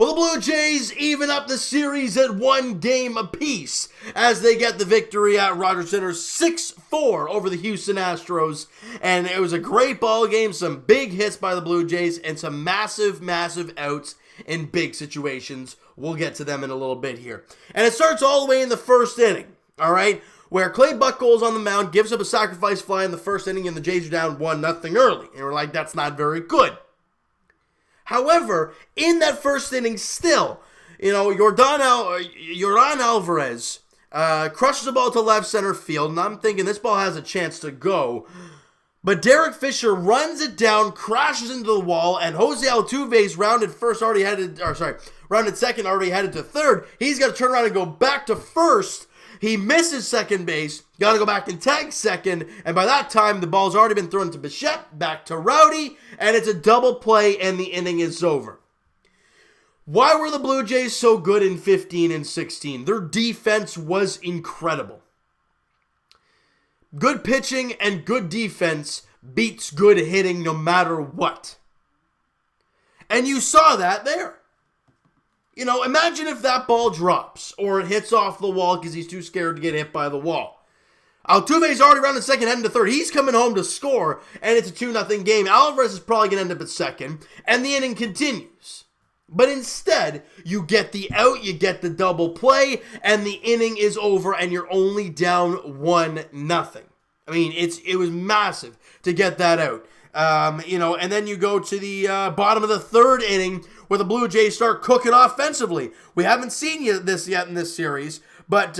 Well, the Blue Jays even up the series at 1 game apiece as they get the victory at Rogers Center 6-4 over the Houston Astros. And it was a great ball game, some big hits by the Blue Jays, and some massive, massive outs in big situations. We'll get to them in a little bit here. And it starts all the way in the first inning, all right, where Clay Buchholz on the mound gives up a sacrifice fly in the first inning, and the Jays are down 1-0 early. And we're like, that's not very good. However, in that first inning still, Yordan Alvarez crushes the ball to left center field, and I'm thinking this ball has a chance to go. But Derek Fisher runs it down, crashes into the wall, and Jose Altuve's rounded second, already headed to third. He's got to turn around and go back to first. He misses second base, got to go back and tag second, and by that time, the ball's already been thrown to Bichette, back to Rowdy, and it's a double play, and the inning is over. Why were the Blue Jays so good in 15 and 16? Their defense was incredible. Good pitching and good defense beats good hitting no matter what. And you saw that there. Imagine if that ball drops or it hits off the wall because he's too scared to get hit by the wall. Altuve's already rounded second, heading to third. He's coming home to score, and it's a 2-0 game. Alvarez is probably going to end up at second, and the inning continues. But instead, you get the out, you get the double play, and the inning is over, and you're only down 1-0. I mean, it was massive to get that out. And then you go to the bottom of the third inning where the Blue Jays start cooking offensively. We haven't seen this yet in this series, but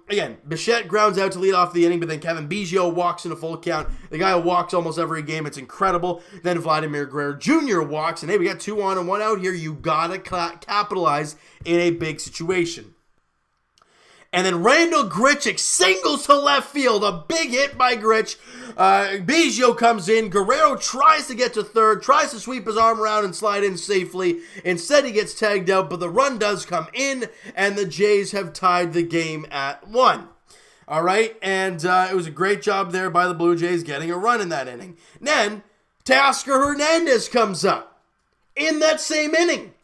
again, Bichette grounds out to lead off the inning, but then Kevin Biggio walks in a full count. The guy walks almost every game. It's incredible. Then Vladimir Guerrero Jr. walks, and hey, we got 2 on and 1 out here. You gotta capitalize in a big situation. And then Randall Grichuk singles to left field. A big hit by Grich. Biggio comes in. Guerrero tries to get to third. Tries to sweep his arm around and slide in safely. Instead, he gets tagged out. But the run does come in. And the Jays have tied the game at 1. All right. And it was a great job there by the Blue Jays getting a run in that inning. Then, Teoscar Hernandez comes up in that same inning.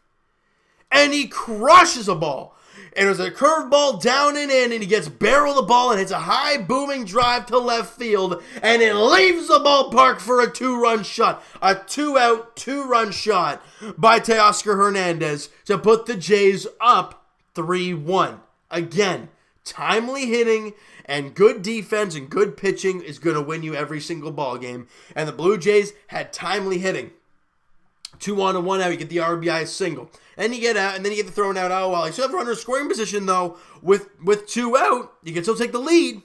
And he crushes a ball. And it was a curveball down and in, and he gets barrel the ball and hits a high booming drive to left field, and it leaves the ballpark for a 2-run shot. A 2-out, 2-run shot by Teoscar Hernandez to put the Jays up 3-1. Again, timely hitting and good defense and good pitching is going to win you every single ball game. And the Blue Jays had timely hitting. 2 on and 1 out, you get the RBI single. Then you get out, and then you get the thrown out. Oh, well, you still have a runner scoring position, though. With 2 out, you can still take the lead.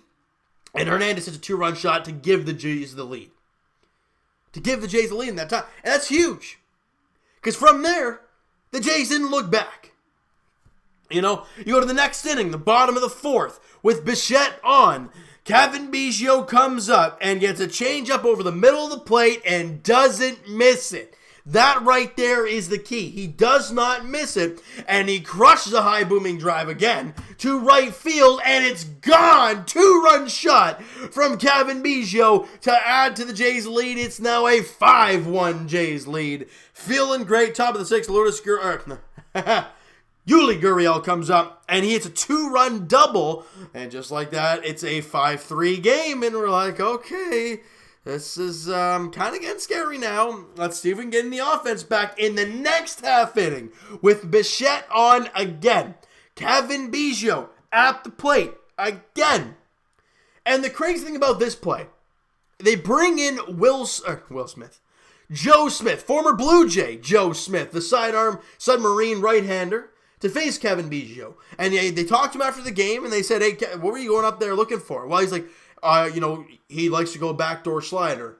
And Hernandez hits a 2-run shot to give the Jays the lead. To give the Jays the lead in that time. And that's huge. Because from there, the Jays didn't look back. You go to the next inning, the bottom of the 4th, with Bichette on. Kevin Biggio comes up and gets a changeup over the middle of the plate and doesn't miss it. That right there is the key. He does not miss it, and he crushes a high booming drive again to right field, and it's gone. 2-run shot from Kevin Biggio to add to the Jays' lead. It's now a 5-1 Jays lead. Feeling great. Top of the 6th, Yuli Gurriel comes up, and he hits a 2-run double, and just like that, it's a 5-3 game, and we're like, okay, this is kind of getting scary now. Let's see if we can get in the offense back in the next half inning with Bichette on again. Kevin Biggio at the plate again. And the crazy thing about this play, they bring in Joe Smith, former Blue Jay Joe Smith, the sidearm submarine right-hander, to face Kevin Biggio. And they talked to him after the game, and they said, hey, what were you going up there looking for? Well, he's like, he likes to go backdoor slider.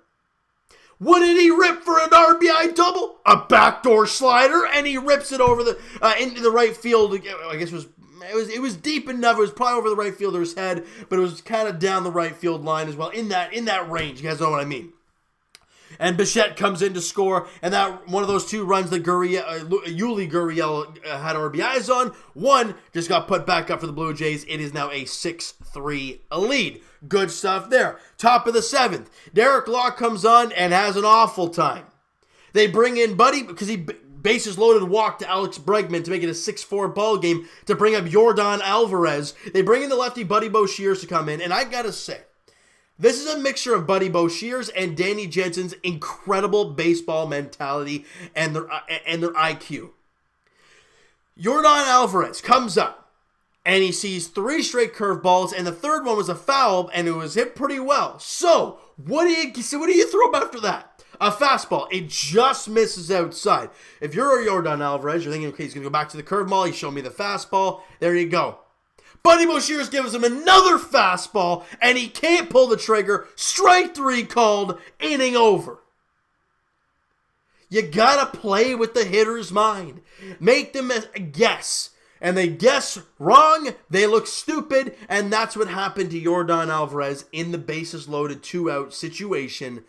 What did he rip for an RBI double? A backdoor slider, and he rips it over the into the right field. I guess it was deep enough. It was probably over the right fielder's head, but it was kind of down the right field line as well. In that range, you guys know what I mean. And Bichette comes in to score, and that one of those 2 runs that Yuli Gurriel had RBIs on, one just got put back up for the Blue Jays. It is now a 6-3 lead. Good stuff there. Top of the 7th, Derek Law comes on and has an awful time. They bring in Buddy because bases loaded walk to Alex Bregman to make it a 6-4 ball game to bring up Yordan Alvarez. They bring in the lefty Buddy Boshears to come in, and I gotta say, this is a mixture of Buddy Boshears and Danny Jansen's incredible baseball mentality and their IQ. Yordan Alvarez comes up, and he sees 3 straight curveballs, and the third one was a foul, and it was hit pretty well. So, what do you throw up after that? A fastball. It just misses outside. If you're a Yordan Alvarez, you're thinking, okay, he's going to go back to the curveball. He showed me the fastball. There you go. Buddy Boshears gives him another fastball, and he can't pull the trigger. Strike 3 called, inning over. You got to play with the hitter's mind. Make them guess. And they guess wrong, they look stupid, and that's what happened to Yordan Alvarez in the bases loaded 2-out situation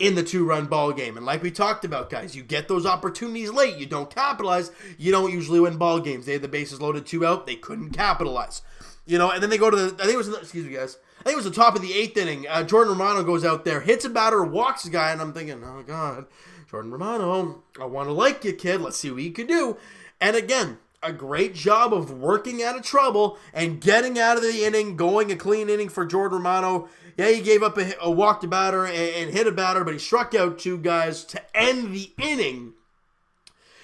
in the 2-run ball game. And like we talked about, guys, you get those opportunities late, you don't capitalize, you don't usually win ball games. They had the bases loaded 2-out, they couldn't capitalize. And then they go to the, I think it was the top of the 8th inning. Jordan Romano goes out there, hits a batter, walks a guy, and I'm thinking, oh God, Jordan Romano, I want to like you, kid. Let's see what you can do. And again, a great job of working out of trouble and getting out of the inning, going a clean inning for Jordan Romano. Yeah, he gave up a walk to batter and hit a batter, but he struck out 2 guys to end the inning.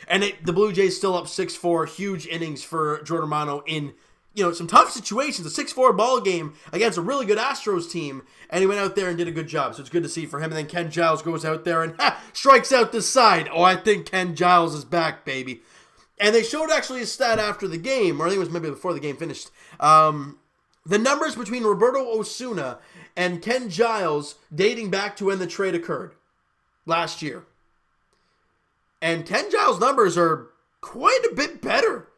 And the Blue Jays still up 6-4. Huge innings for Jordan Romano in some tough situations. A 6-4 ball game against a really good Astros team, and he went out there and did a good job. So it's good to see for him. And then Ken Giles goes out there and strikes out the side. Oh, I think Ken Giles is back, baby. And they showed actually a stat after the game, or I think it was maybe before the game finished. The numbers between Roberto Osuna and Ken Giles dating back to when the trade occurred last year. And Ken Giles' numbers are quite a bit better.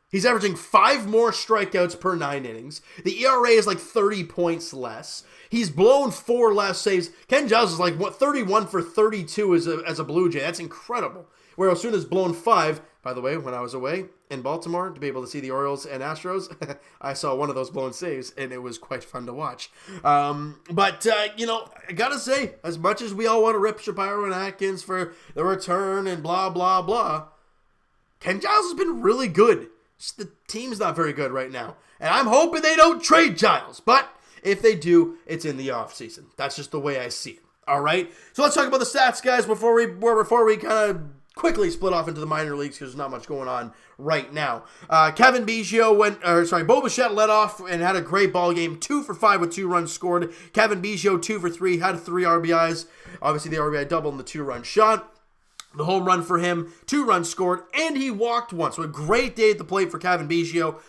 He's averaging 5 more strikeouts per 9 innings. The ERA is like 30 points less. He's blown 4 less saves. Ken Giles is like 31 for 32 as a Blue Jay. That's incredible. Where Osuna's blown 5. By the way, when I was away in Baltimore to be able to see the Orioles and Astros, I saw one of those blown saves, and it was quite fun to watch. But I gotta say, as much as we all want to rip Shapiro and Atkins for the return and blah, blah, blah, Ken Giles has been really good. Just the team's not very good right now. And I'm hoping they don't trade Giles. But if they do, it's in the offseason. That's just the way I see it. All right? So let's talk about the stats, guys, before we kind of quickly split off into the minor leagues because there's not much going on right now. Bo Bichette led off and had a great ball game. 2 for 5 with 2 runs scored. Kevin Biggio 2 for 3, had 3 RBIs. Obviously the RBI double and the 2-run shot. The home run for him, 2 runs scored, and he walked once. So a great day at the plate for Kevin Biggio.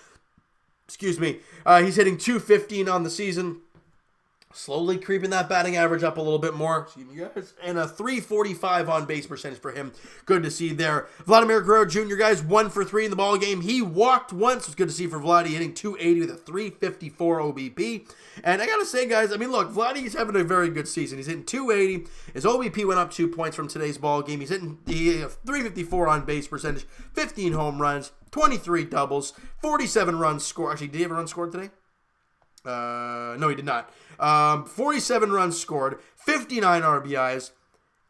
Excuse me. He's hitting .215 on the season. Slowly creeping that batting average up a little bit more. Excuse me, guys. And a .345 on base percentage for him. Good to see there. Vladimir Guerrero Jr., guys, 1 for 3 in the ball game. He walked once. It's good to see for Vladdy, hitting .280 with a .354 OBP. And I got to say, guys, look, Vladdy's having a very good season. He's hitting .280. His OBP went up 2 points from today's ball game. He's hitting .354 on base percentage, 15 home runs, 23 doubles, 47 runs scored. Actually, did he have a run scored today? No, he did not. 47 runs scored, 59 RBIs,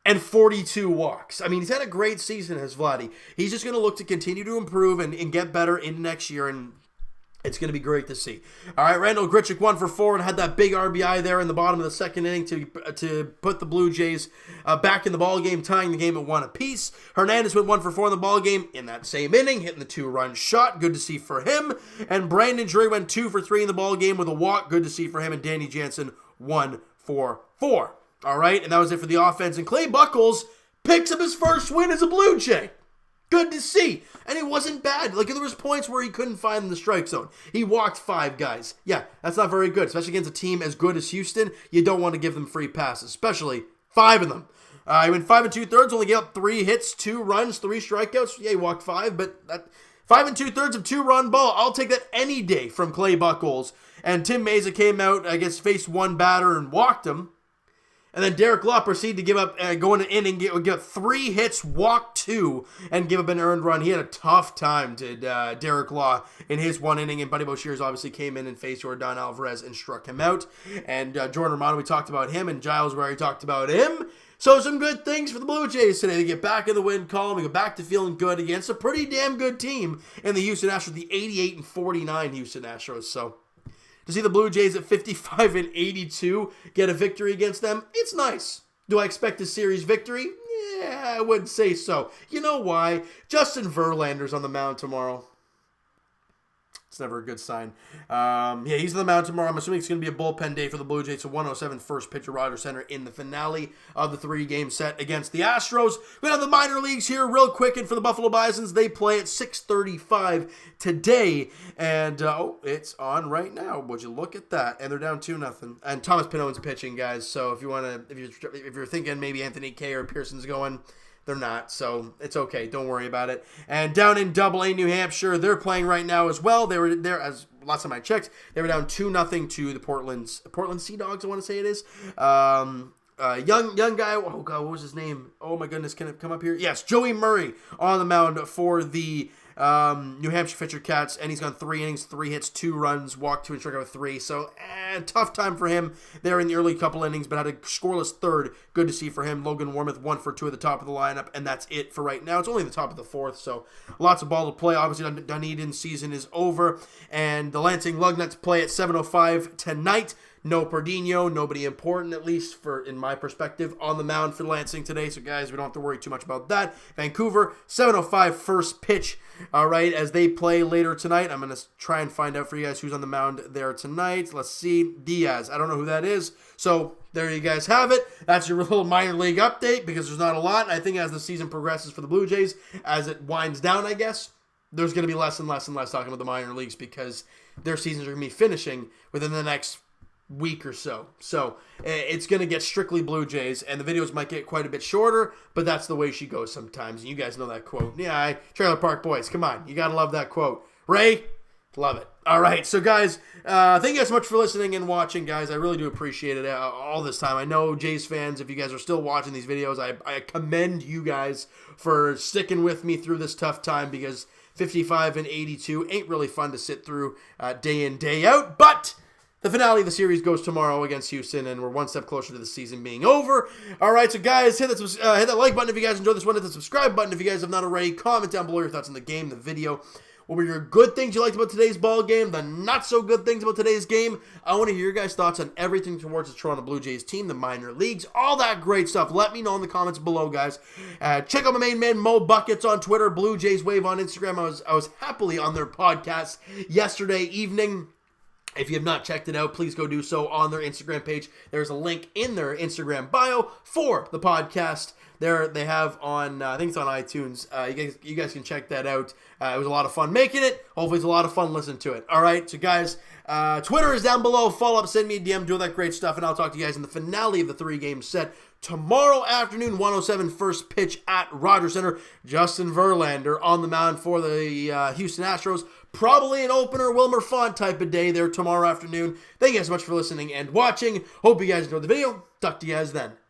and 42 walks. He's had a great season as Vladdy. He's just going to look to continue to improve and get better into next year, and it's going to be great to see. All right, Randall Grichuk 1 for 4 and had that big RBI there in the bottom of the 2nd inning to put the Blue Jays back in the ball game, tying the game at 1 apiece. Hernandez went 1 for 4 in the ball game in that same inning, hitting the 2-run shot. Good to see for him. And Brandon Drury went 2 for 3 in the ball game with a walk. Good to see for him. And Danny Jansen 1 for 4. All right, and that was it for the offense. And Clay Buchholz picks up his first win as a Blue Jay. Good to see. And it wasn't bad. Like, there was points where he couldn't find the strike zone. He walked 5 guys. Yeah, that's not very good, especially against a team as good as Houston. You don't want to give them free passes, especially 5 of them. He went 5 2/3, only gave up 3 hits, 2 runs, 3 strikeouts. Yeah, he walked 5, but that 5 2/3 of 2-run ball. I'll take that any day from Clay Buchholz. And Tim Meza came out, I guess, faced 1 batter and walked him. And then Derek Law proceeded to give up, go into inning, give up 3 hits, walk 2, and give up an earned run. He had a tough time, did Derek Law, in his 1 inning. And Buddy Boshears obviously came in and faced Yordan Alvarez and struck him out. And Jordan Romano, we talked about him, and Giles, where he talked about him. So some good things for the Blue Jays today. They get back in the win column. They go back to feeling good against a pretty damn good team in the Houston Astros, the 88-49 Houston Astros. So to see the Blue Jays at 55-82 get a victory against them, it's nice. Do I expect a series victory? Yeah, I wouldn't say so. You know why? Justin Verlander's on the mound tomorrow. It's never a good sign. He's on the mound tomorrow. I'm assuming it's going to be a bullpen day for the Blue Jays. So 107 first pitch at Rogers Center in the finale of the 3-game set against the Astros. We have the minor leagues here real quick. And for the Buffalo Bisons, they play at 6:35 today. And it's on right now. Would you look at that? And they're down 2-0. And Thomas Pinone's pitching, guys. So if you want to, if you're thinking maybe Anthony Kay or Pearson's going, they're not, so it's okay. Don't worry about it. And down in Double-A, New Hampshire, they're playing right now as well. They were there, as last time I checked, they were down 2-0 to the Portland Sea Dogs, I want to say it is. Young guy, oh God, what was his name? Oh my goodness, can it come up here? Yes, Joey Murray on the mound for the New Hampshire Fisher Cats, and he's gone 3 innings, 3 hits, 2 runs, walked 2 and struck out 3. So, tough time for him there in the early couple innings, but had a scoreless third. Good to see for him. Logan Warmouth 1 for 2 at the top of the lineup, and that's it for right now. It's only the top of the 4th, so lots of ball to play. Obviously, Dunedin's season is over, and the Lansing Lugnuts play at 7:05 tonight. No Pardinho, nobody important, at least in my perspective, on the mound for Lansing today. So, guys, we don't have to worry too much about that. Vancouver, 7:05 first pitch, all right, as they play later tonight. I'm going to try and find out for you guys who's on the mound there tonight. Let's see. Diaz. I don't know who that is. So, there you guys have it. That's your little minor league update because there's not a lot. And I think as the season progresses for the Blue Jays, as it winds down, I guess, there's going to be less and less and less talking about the minor leagues because their seasons are going to be finishing within the next week or so. So it's going to get strictly Blue Jays, and the videos might get quite a bit shorter, but that's the way she goes sometimes. And you guys know that quote. Yeah, Trailer Park Boys, come on. You got to love that quote. Ray, love it. All right, so guys, thank you guys so much for listening and watching, guys. I really do appreciate it all this time. I know Jays fans, if you guys are still watching these videos, I commend you guys for sticking with me through this tough time because 55-82 ain't really fun to sit through day in, day out, but the finale of the series goes tomorrow against Houston, and we're one step closer to the season being over. All right, so guys, hit that like button if you guys enjoyed this one. Hit the subscribe button if you guys have not already. Comment down below your thoughts on the game, the video. What were your good things you liked about today's ball game? The not so good things about today's game? I want to hear your guys' thoughts on everything towards the Toronto Blue Jays team, the minor leagues, all that great stuff. Let me know in the comments below, guys. Check out my main man, Mo Buckets, on Twitter, Blue Jays Wave on Instagram. I was happily on their podcast yesterday evening. If you have not checked it out, please go do so on their Instagram page. There's a link in their Instagram bio for the podcast. There they have on, I think it's on iTunes. You guys can check that out. It was a lot of fun making it. Hopefully it's a lot of fun listening to it. All right, so guys, Twitter is down below. Follow up, send me a DM, do all that great stuff, and I'll talk to you guys in the finale of the 3-game set tomorrow afternoon, 1:07 first pitch at Rogers Center. Justin Verlander on the mound for the Houston Astros. Probably an opener, Wilmer Font type of day there tomorrow afternoon. Thank you guys so much for listening and watching. Hope you guys enjoyed the video. Talk to you guys then.